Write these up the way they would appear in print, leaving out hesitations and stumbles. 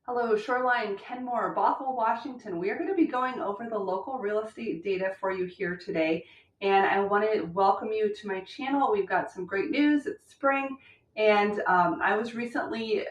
Hello, Shoreline, Kenmore, Bothell, Washington. We are going to be going over the local real estate data for you here today. And I want to welcome you to my channel. We've got some great news. It's spring. And I was recently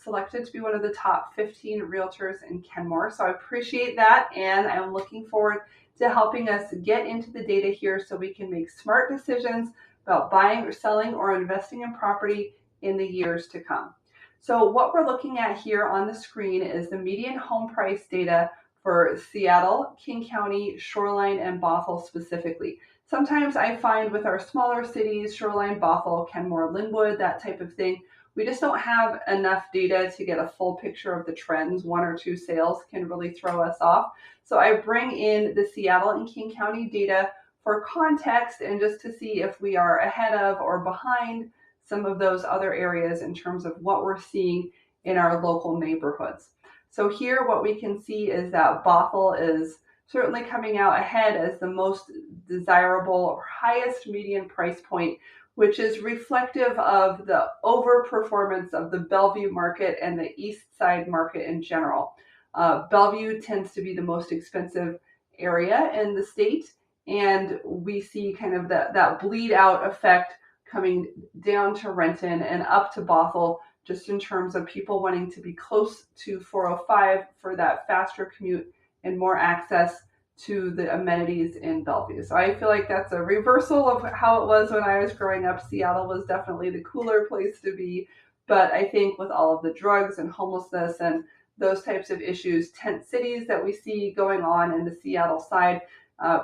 selected to be one of the top 15 realtors in Kenmore. So I appreciate that. And I'm looking forward to helping us get into the data here so we can make smart decisions about buying or selling or investing in property in the years to come. So what we're looking at here on the screen is the median home price data for Seattle, King County, Shoreline, and Bothell specifically. Sometimes I find with our smaller cities, Shoreline, Bothell, Kenmore, Linwood, that type of thing, we just don't have enough data to get a full picture of the trends. One or two sales can really throw us off. So I bring in the Seattle and King County data for context and just to see if we are ahead of or behind some of those other areas in terms of what we're seeing in our local neighborhoods. So here what we can see is that Bothell is certainly coming out ahead as the most desirable or highest median price point, which is reflective of the overperformance of the Bellevue market and the East Side market in general. Bellevue tends to be the most expensive area in the state, and we see kind of that bleed out effect coming down to Renton and up to Bothell, just in terms of people wanting to be close to 405 for that faster commute and more access to the amenities in Bellevue. So I feel like that's a reversal of how it was when I was growing up. Seattle was definitely the cooler place to be. But I think with all of the drugs and homelessness and those types of issues, tent cities that we see going on in the Seattle side,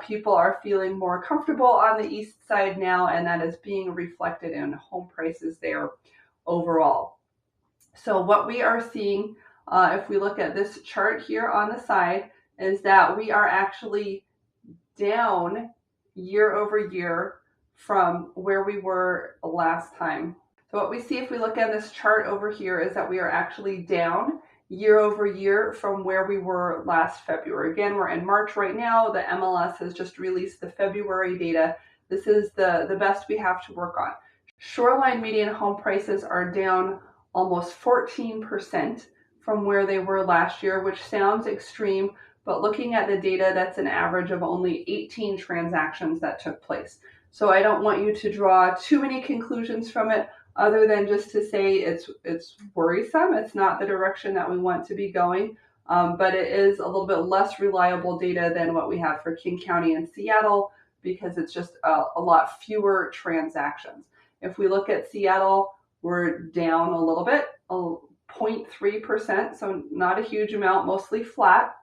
people are feeling more comfortable on the east side now, and that is being reflected in home prices there overall. So what we are seeing, if we look at this chart here on the side, is that we are actually down year over year from where we were last time. So what we see if we look at this chart over here is that we are actually down year over year from where we were last February. Again, we're in March right now. The MLS has just released the February data. This is the best we have to work on. Shoreline median home prices are down almost 14% from where they were last year, which sounds extreme, but looking at the data, that's an average of only 18 transactions that took place. So I don't want you to draw too many conclusions from it, other than just to say it's worrisome. It's not the direction that we want to be going, but it is a little bit less reliable data than what we have for King County and Seattle, because it's just a lot fewer transactions. If we look at Seattle, we're down a little bit, 0.3%, so not a huge amount, mostly flat.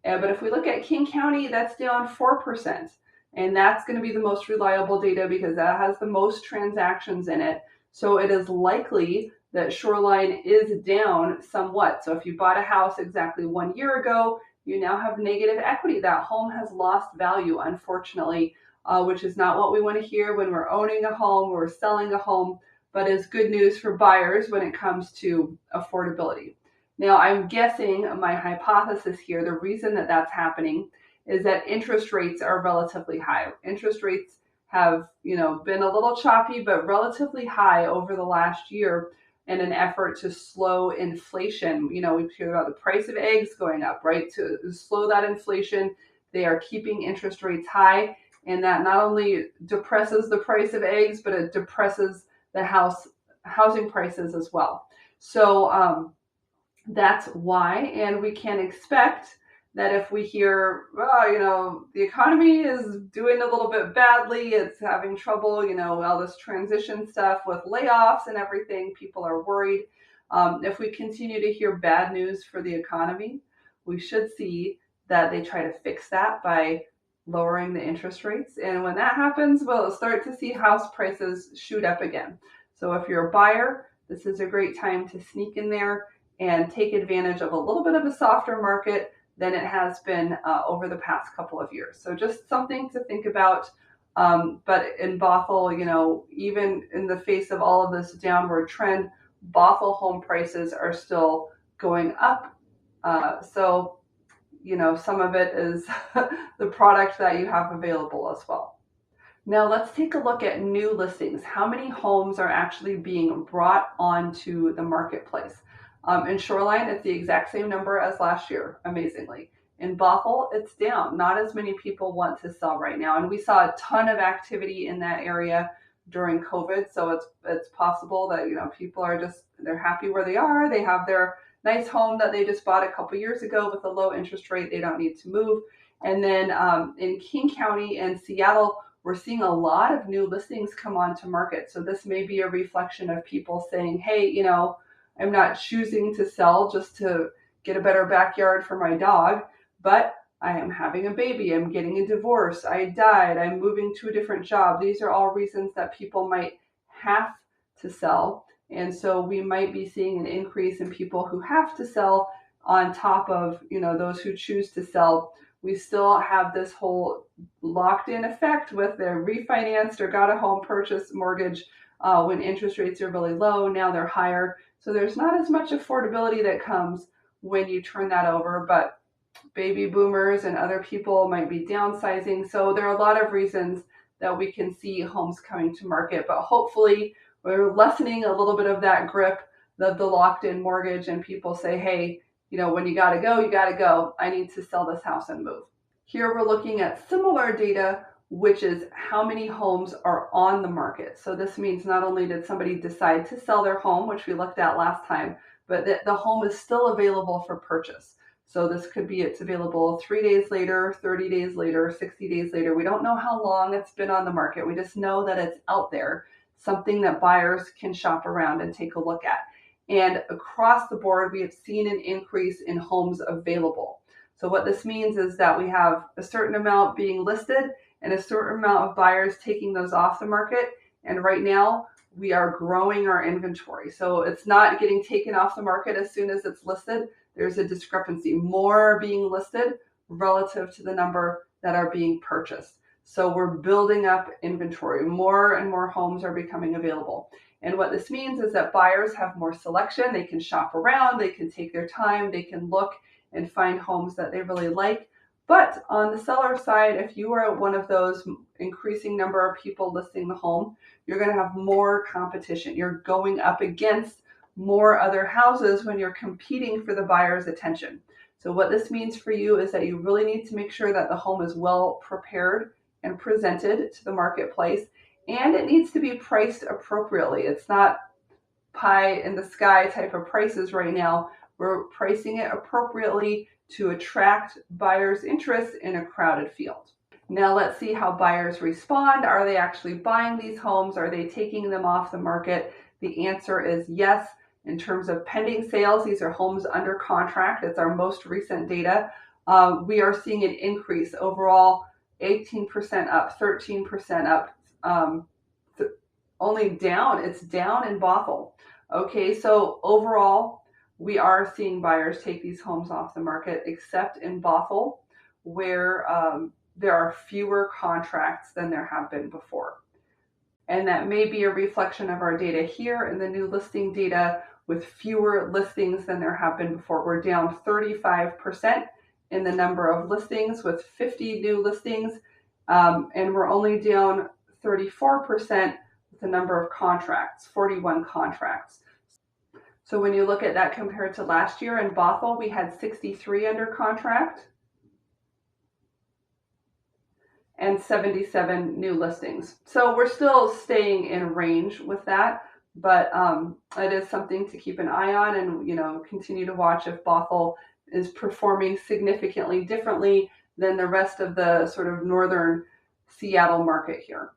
But if we look at King County, that's down 4%. And that's going to be the most reliable data because that has the most transactions in it. So it is likely that Shoreline is down somewhat. So if you bought a house exactly 1 year ago, you now have negative equity. That home has lost value, unfortunately, which is not what we want to hear when we're owning a home or selling a home, but is good news for buyers when it comes to affordability. Now, I'm guessing my hypothesis here, the reason that that's happening is that interest rates are relatively high. Interest rates have, been a little choppy, but relatively high over the last year in an effort to slow inflation. We've heard about the price of eggs going up, right? To slow that inflation, they are keeping interest rates high, and that not only depresses the price of eggs, but it depresses the housing prices as well. So that's why, and we can expect that if we hear, the economy is doing a little bit badly, it's having trouble, all this transition stuff with layoffs and everything, people are worried. If we continue to hear bad news for the economy, we should see that they try to fix that by lowering the interest rates. And when that happens, we'll start to see house prices shoot up again. So if you're a buyer, this is a great time to sneak in there and take advantage of a little bit of a softer market than it has been over the past couple of years. So just something to think about. But in Bothell, even in the face of all of this downward trend, Bothell home prices are still going up. So some of it is the product that you have available as well. Now let's take a look at new listings. How many homes are actually being brought onto the marketplace? In Shoreline, it's the exact same number as last year, amazingly. In Bothell, it's down. Not as many people want to sell right now. And we saw a ton of activity in that area during COVID. So it's possible that, people are they're happy where they are. They have their nice home that they just bought a couple years ago with a low interest rate. They don't need to move. And then in King County and Seattle, we're seeing a lot of new listings come onto market. So this may be a reflection of people saying, hey, I'm not choosing to sell just to get a better backyard for my dog, but I am having a baby, I'm getting a divorce, I died, I'm moving to a different job. These are all reasons that people might have to sell. And so we might be seeing an increase in people who have to sell on top of, those who choose to sell. We still have this whole locked in effect with their refinanced or got a home purchase mortgage when interest rates are really low. Now they're higher. So there's not as much affordability that comes when you turn that over, but baby boomers and other people might be downsizing. So there are a lot of reasons that we can see homes coming to market, but hopefully we're lessening a little bit of that grip of the locked in mortgage, and people say, hey, when you got to go, you got to go. I need to sell this house and move. Here we're looking at similar data, which is how many homes are on the market. So this means not only did somebody decide to sell their home, which we looked at last time, but that the home is still available for purchase. So this could be it's available 3 days later, 30 days later, 60 days later. We don't know how long it's been on the market. We just know that it's out there, something that buyers can shop around and take a look at. And across the board, we have seen an increase in homes available. So what this means is that we have a certain amount being listed and a certain amount of buyers taking those off the market. And right now we are growing our inventory. So it's not getting taken off the market as soon as it's listed. There's a discrepancy, more being listed relative to the number that are being purchased. So we're building up inventory. More and more homes are becoming available. And what this means is that buyers have more selection. They can shop around, they can take their time, they can look and find homes that they really like. But on the seller side, if you are one of those increasing number of people listing the home, you're going to have more competition. You're going up against more other houses when you're competing for the buyer's attention. So what this means for you is that you really need to make sure that the home is well prepared and presented to the marketplace, and it needs to be priced appropriately. It's not pie in the sky type of prices right now. We're pricing it appropriately to attract buyers' interest in a crowded field. Now let's see how buyers respond. Are they actually buying these homes? Are they taking them off the market? The answer is yes. In terms of pending sales, these are homes under contract. It's our most recent data. We are seeing an increase overall, 18% up, 13% up. Only down, it's down in Bothell. Okay, so overall, we are seeing buyers take these homes off the market, except in Bothell, where there are fewer contracts than there have been before. And that may be a reflection of our data here in the new listing data with fewer listings than there have been before. We're down 35% in the number of listings with 50 new listings, and we're only down 34% with the number of contracts, 41 contracts. So when you look at that compared to last year in Bothell, we had 63 under contract and 77 new listings. So we're still staying in range with that, but it is something to keep an eye on and continue to watch if Bothell is performing significantly differently than the rest of the sort of northern Seattle market here.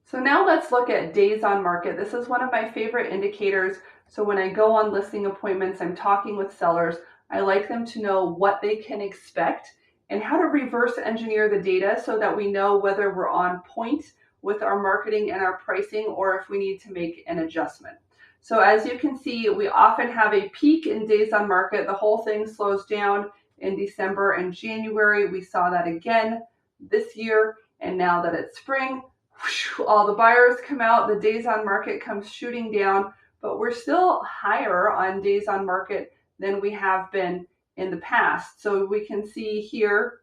So now let's look at days on market. This is one of my favorite indicators. So when I go on listing appointments, I'm talking with sellers, I like them to know what they can expect and how to reverse engineer the data so that we know whether we're on point with our marketing and our pricing or if we need to make an adjustment. So as you can see, we often have a peak in days on market. The whole thing slows down in December and January. We saw that again this year. And now that it's spring, all the buyers come out, the days on market comes shooting down, but we're still higher on days on market than we have been in the past. So we can see here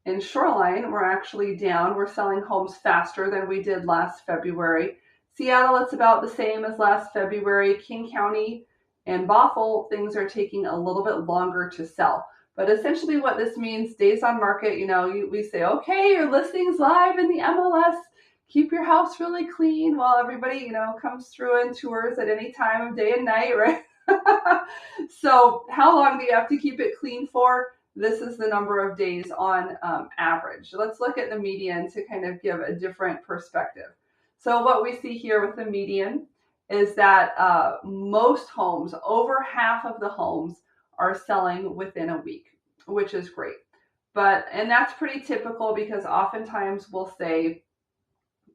in Shoreline, we're actually down. We're selling homes faster than we did last February. Seattle, it's about the same as last February. King County And Bothell, things are taking a little bit longer to sell. But essentially what this means, days on market, we say, okay, your listing's live in the MLS. Keep your house really clean while everybody, comes through and tours at any time of day and night, right? So how long do you have to keep it clean for? This is the number of days on average. Let's look at the median to kind of give a different perspective. So what we see here with the median is that most homes, over half of the homes, are selling within a week, which is great. And that's pretty typical because oftentimes we'll say,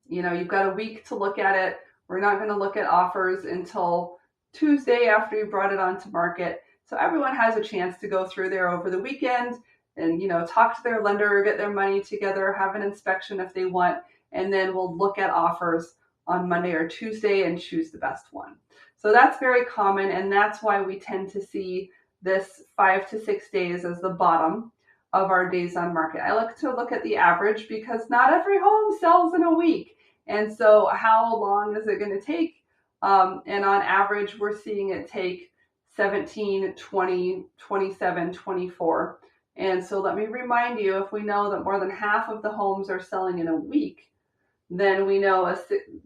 you've got a week to look at it. We're not going to look at offers until Tuesday after you brought it onto market. So everyone has a chance to go through there over the weekend and, talk to their lender, get their money together, have an inspection if they want, and then we'll look at offers on Monday or Tuesday and choose the best one. So that's very common, and that's why we tend to see this 5 to 6 days as the bottom of our days on market. I like to look at the average because not every home sells in a week. And so how long is it going to take? And on average, we're seeing it take 17, 20, 27, 24. And so let me remind you, if we know that more than half of the homes are selling in a week, then we know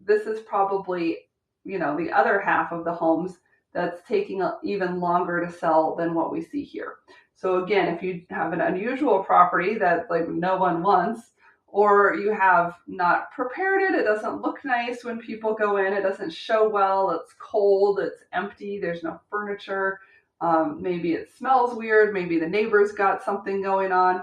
this is probably, the other half of the homes that's taking even longer to sell than what we see here. So again, if you have an unusual property that like no one wants, or you have not prepared it, it doesn't look nice when people go in, it doesn't show well, it's cold, it's empty, there's no furniture, maybe it smells weird, maybe the neighbor's got something going on.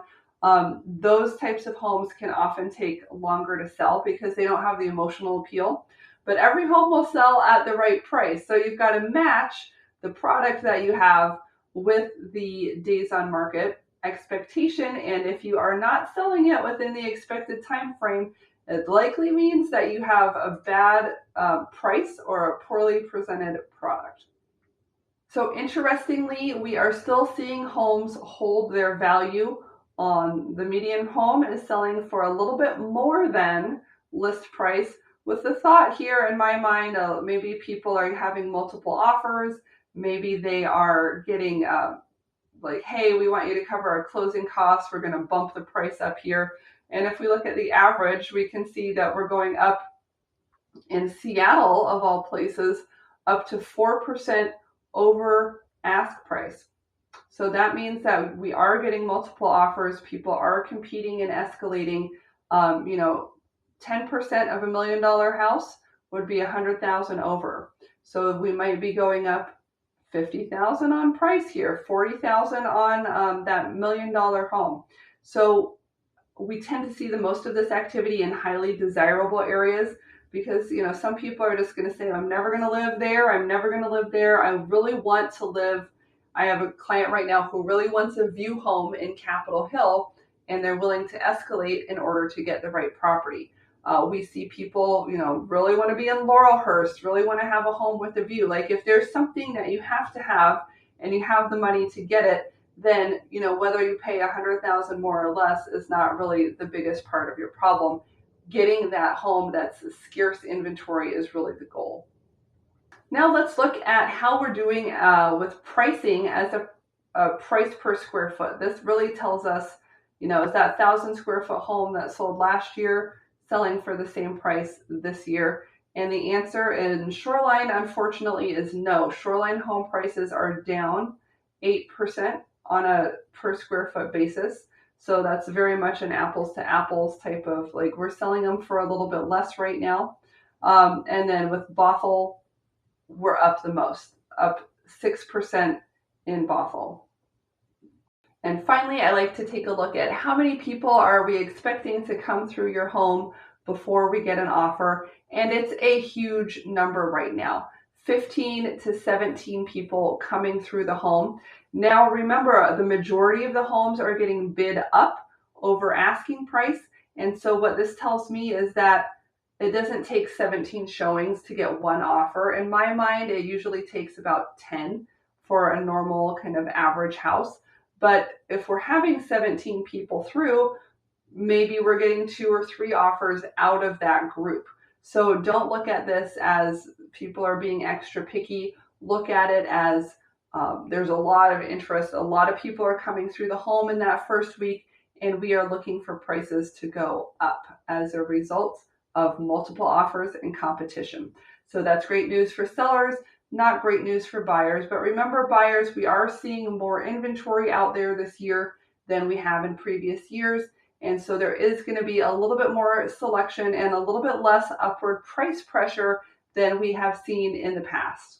Those types of homes can often take longer to sell because they don't have the emotional appeal. But every home will sell at the right price. So you've got to match the product that you have with the days on market expectation. And if you are not selling it within the expected time frame, it likely means that you have a bad price or a poorly presented product. So interestingly, we are still seeing homes hold their value. On the median home is selling for a little bit more than list price, with the thought here in my mind, maybe people are having multiple offers. Maybe they are getting like, hey, we want you to cover our closing costs. We're going to bump the price up here. And if we look at the average, we can see that we're going up in Seattle, of all places, up to 4% over ask price. So that means that we are getting multiple offers. People are competing and escalating. 10% of $1 million house would be 100,000 over. So we might be going up 50,000 on price here, 40,000 on that $1 million home. So we tend to see the most of this activity in highly desirable areas because, some people are just going to say, I'm never going to live there. I'm never going to live there. I really want to live. I have a client right now who really wants a view home in Capitol Hill, and they're willing to escalate in order to get the right property. We see people, really want to be in Laurelhurst, really want to have a home with a view. Like if there's something that you have to have and you have the money to get it, then, whether you pay 100,000 more or less is not really the biggest part of your problem. Getting that home that's a scarce inventory is really the goal. Now let's look at how we're doing with pricing as a price per square foot. This really tells us, is that 1,000 square foot home that sold last year selling for the same price this year? And the answer in Shoreline, unfortunately, is no. Shoreline home prices are down 8% on a per square foot basis. So that's very much an apples to apples type of, like, we're selling them for a little bit less right now. And then with Bothell, we're up the most, up 6% in Bothell. And finally, I like to take a look at how many people are we expecting to come through your home before we get an offer. And it's a huge number right now, 15 to 17 people coming through the home. Now, remember, the majority of the homes are getting bid up over asking price. And so what this tells me is that it doesn't take 17 showings to get one offer. In my mind, it usually takes about 10 for a normal kind of average house. But if we're having 17 people through, maybe we're getting 2 or 3 offers out of that group. So don't look at this as people are being extra picky. look at it as there's a lot of interest. A lot of people are coming through the home in that first week, and we are looking for prices to go up as a result of multiple offers and competition. So that's great news for sellers, not great news for buyers. But remember, buyers, we are seeing more inventory out there this year than we have in previous years. And so there is going to be a little bit more selection and a little bit less upward price pressure than we have seen in the past.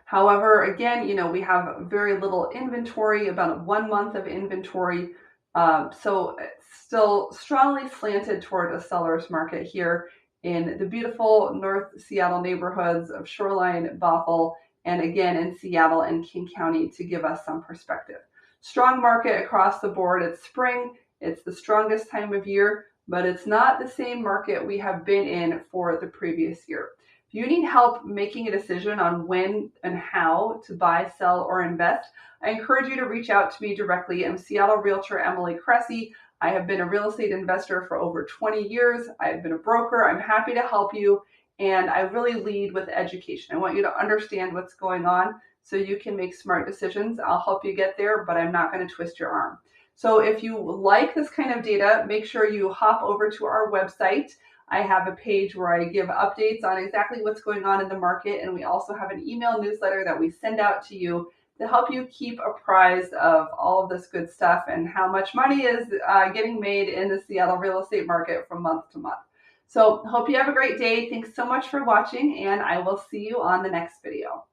However, again, we have very little inventory, about 1 month of inventory. So it's still strongly slanted toward a seller's market here in the beautiful North Seattle neighborhoods of Shoreline, Bothell, and again in Seattle and King County to give us some perspective. Strong market across the board. It's spring. It's the strongest time of year, but it's not the same market we have been in for the previous year. If you need help making a decision on when and how to buy, sell, or invest, I encourage you to reach out to me directly. I'm Seattle Realtor Emily Cressey. I have been a real estate investor for over 20 years. I've been a broker. I'm happy to help you, and I really lead with education. I want you to understand what's going on so you can make smart decisions. I'll help you get there, but I'm not going to twist your arm. So if you like this kind of data, make sure you hop over to our website. I have a page where I give updates on exactly what's going on in the market, and we also have an email newsletter that we send out to you to help you keep apprised of all of this good stuff and how much money is getting made in the Seattle real estate market from month to month. So hope you have a great day. Thanks so much for watching, and I will see you on the next video.